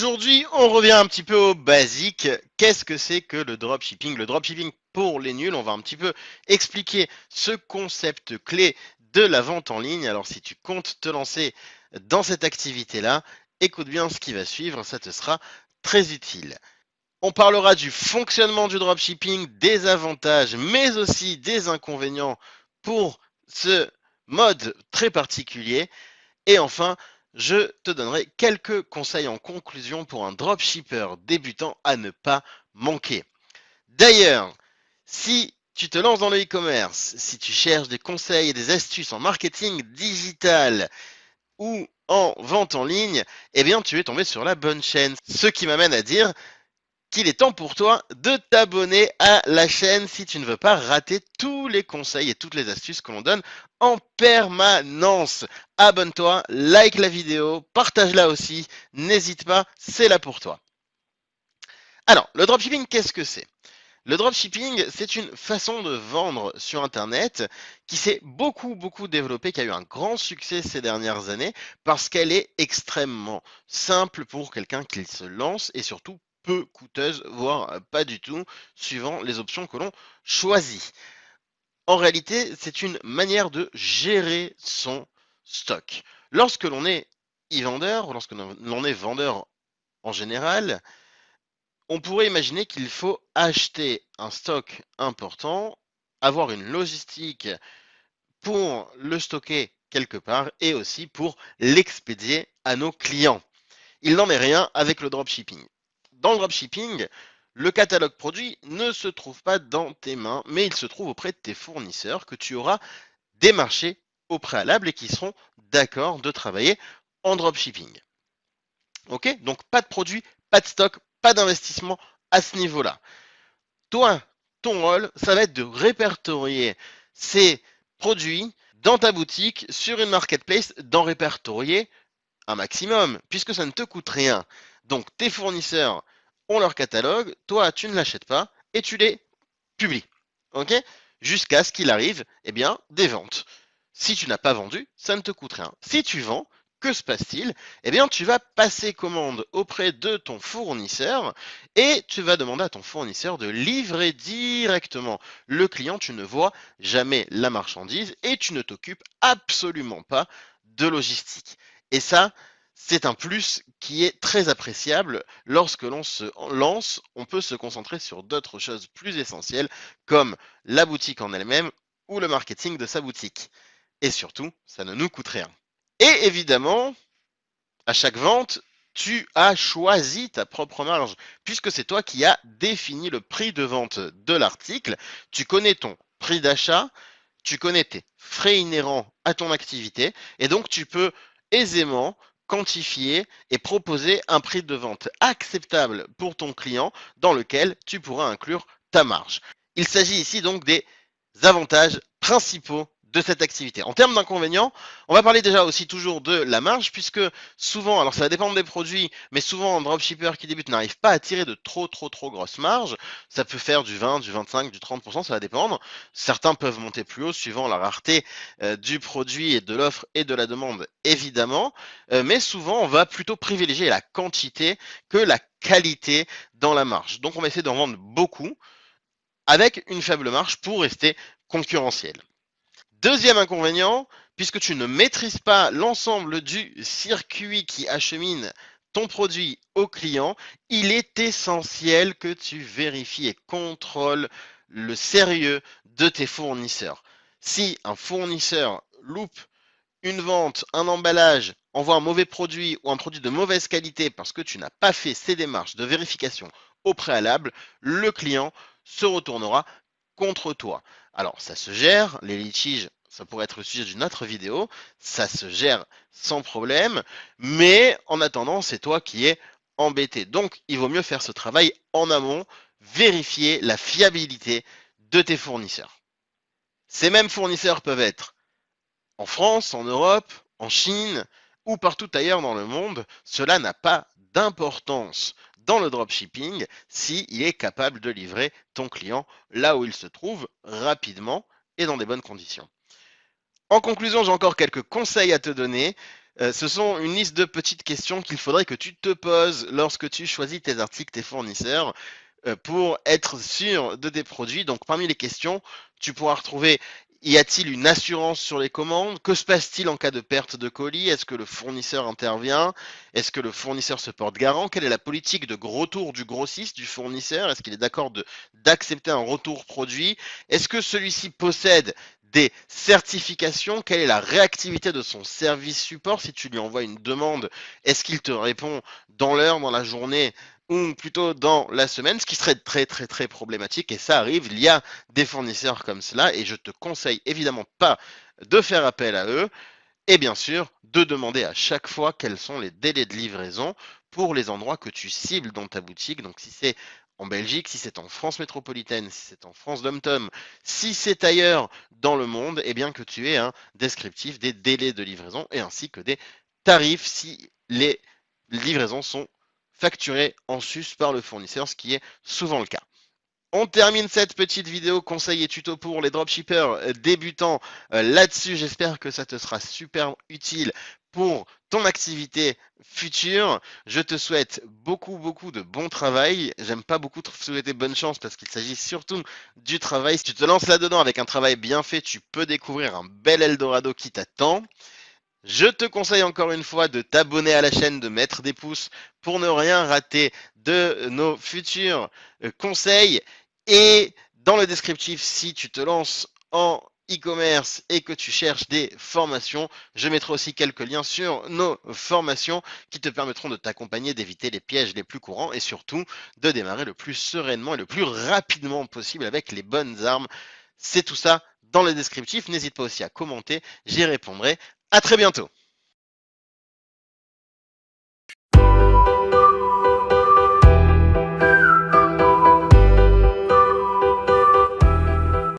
Aujourd'hui, on revient un petit peu au basique. Qu'est-ce que c'est que le dropshipping? Le dropshipping pour les nuls, on va un petit peu expliquer ce concept clé de la vente en ligne. Alors, si tu comptes te lancer dans cette activité-là, écoute bien ce qui va suivre, ça te sera très utile. On parlera du fonctionnement du dropshipping, des avantages, mais aussi des inconvénients pour ce mode très particulier. Et enfin, je te donnerai quelques conseils en conclusion pour un dropshipper débutant à ne pas manquer. D'ailleurs, si tu te lances dans le e-commerce, si tu cherches des conseils et des astuces en marketing digital ou en vente en ligne, eh bien tu es tombé sur la bonne chaîne. Ce qui m'amène à dire qu'il est temps pour toi de t'abonner à la chaîne si tu ne veux pas rater tous les conseils et toutes les astuces que l'on donne en permanence. Abonne-toi, like la vidéo, partage-la aussi, n'hésite pas, c'est là pour toi. Alors, le dropshipping, qu'est-ce que c'est? Le dropshipping, c'est une façon de vendre sur Internet qui s'est beaucoup développée, qui a eu un grand succès ces dernières années parce qu'elle est extrêmement simple pour quelqu'un qui se lance et surtout peu coûteuse, voire pas du tout, suivant les options que l'on choisit. En réalité, c'est une manière de gérer son stock. Lorsque l'on est e-vendeur, ou lorsque l'on est vendeur en général, on pourrait imaginer qu'il faut acheter un stock important, avoir une logistique pour le stocker quelque part et aussi pour l'expédier à nos clients. Il n'en est rien avec le dropshipping. Dans le dropshipping, le catalogue produit ne se trouve pas dans tes mains, mais il se trouve auprès de tes fournisseurs que tu auras démarchés au préalable et qui seront d'accord de travailler en dropshipping. Ok? Donc pas de produit, pas de stock, pas d'investissement à ce niveau-là. Toi, ton rôle, ça va être de répertorier ces produits dans ta boutique, sur une marketplace, d'en répertorier un maximum, puisque ça ne te coûte rien. Donc tes fournisseurs ont leur catalogue, toi tu ne l'achètes pas et tu les publies. Ok? Jusqu'à ce qu'il arrive, eh bien, des ventes. Si tu n'as pas vendu, ça ne te coûte rien. Si tu vends, que se passe-t-il? Eh bien, tu vas passer commande auprès de ton fournisseur et tu vas demander à ton fournisseur de livrer directement le client. Tu ne vois jamais la marchandise et tu ne t'occupes absolument pas de logistique. Et ça, c'est un plus qui est très appréciable. Lorsque l'on se lance, on peut se concentrer sur d'autres choses plus essentielles comme la boutique en elle-même ou le marketing de sa boutique. Et surtout, ça ne nous coûte rien. Et évidemment, à chaque vente, tu as choisi ta propre marge, puisque c'est toi qui as défini le prix de vente de l'article. Tu connais ton prix d'achat, tu connais tes frais inhérents à ton activité, et donc tu peux aisément quantifier et proposer un prix de vente acceptable pour ton client dans lequel tu pourras inclure ta marge. Il s'agit ici donc des avantages principaux de cette activité. En termes d'inconvénients, on va parler déjà aussi toujours de la marge, puisque souvent, alors ça va dépendre des produits, mais souvent un dropshipper qui débute n'arrive pas à tirer de trop grosses marges. Ça peut faire du 20, du 25, du 30%, ça va dépendre. Certains peuvent monter plus haut suivant la rareté du produit et de l'offre et de la demande, évidemment. Mais souvent, on va plutôt privilégier la quantité que la qualité dans la marge. Donc on va essayer d'en vendre beaucoup avec une faible marge pour rester concurrentiel. Deuxième inconvénient, puisque tu ne maîtrises pas l'ensemble du circuit qui achemine ton produit au client, il est essentiel que tu vérifies et contrôles le sérieux de tes fournisseurs. Si un fournisseur loupe une vente, un emballage, envoie un mauvais produit ou un produit de mauvaise qualité parce que tu n'as pas fait ces démarches de vérification au préalable, le client se retournera contre toi. Alors, ça se gère, les litiges, ça pourrait être le sujet d'une autre vidéo, ça se gère sans problème, mais en attendant, c'est toi qui es embêté. Donc, il vaut mieux faire ce travail en amont, vérifier la fiabilité de tes fournisseurs. Ces mêmes fournisseurs peuvent être en France, en Europe, en Chine ou partout ailleurs dans le monde, cela n'a pas d'importance dans le dropshipping s'il est capable de livrer ton client là où il se trouve rapidement et dans des bonnes conditions. En conclusion, j'ai encore quelques conseils à te donner. Ce sont une liste de petites questions qu'il faudrait que tu te poses lorsque tu choisis tes articles, tes fournisseurs, pour être sûr de tes produits. Donc parmi les questions, tu pourras retrouver: y a-t-il une assurance sur les commandes? Que se passe-t-il en cas de perte de colis? Est-ce que le fournisseur intervient? Est-ce que le fournisseur se porte garant? Quelle est la politique de retour du grossiste, du fournisseur? Est-ce qu'il est d'accord d'accepter un retour produit? Est-ce que celui-ci possède des certifications? Quelle est la réactivité de son service support? Si tu lui envoies une demande, est-ce qu'il te répond dans l'heure, dans la journée, ou plutôt dans la semaine, ce qui serait très très très problématique, et ça arrive, il y a des fournisseurs comme cela, et je te conseille évidemment pas de faire appel à eux, et bien sûr de demander à chaque fois quels sont les délais de livraison pour les endroits que tu cibles dans ta boutique. Donc si c'est en Belgique, si c'est en France métropolitaine, si c'est en France dom-tom, si c'est ailleurs dans le monde, et bien que tu aies un descriptif des délais de livraison et ainsi que des tarifs si les livraisons sont facturées en sus par le fournisseur, ce qui est souvent le cas. On termine cette petite vidéo conseils et tuto pour les dropshippers débutants là-dessus. J'espère que ça te sera super utile pour ton activité future. Je te souhaite beaucoup de bon travail. J'aime pas beaucoup te souhaiter bonne chance parce qu'il s'agit surtout du travail. Si tu te lances là-dedans avec un travail bien fait, tu peux découvrir un bel Eldorado qui t'attend. Je te conseille encore une fois de t'abonner à la chaîne, de mettre des pouces pour ne rien rater de nos futurs conseils. Et dans le descriptif, si tu te lances en e-commerce et que tu cherches des formations, je mettrai aussi quelques liens sur nos formations qui te permettront de t'accompagner, d'éviter les pièges les plus courants et surtout de démarrer le plus sereinement et le plus rapidement possible avec les bonnes armes. C'est tout ça dans le descriptif. N'hésite pas aussi à commenter, j'y répondrai. À très bientôt.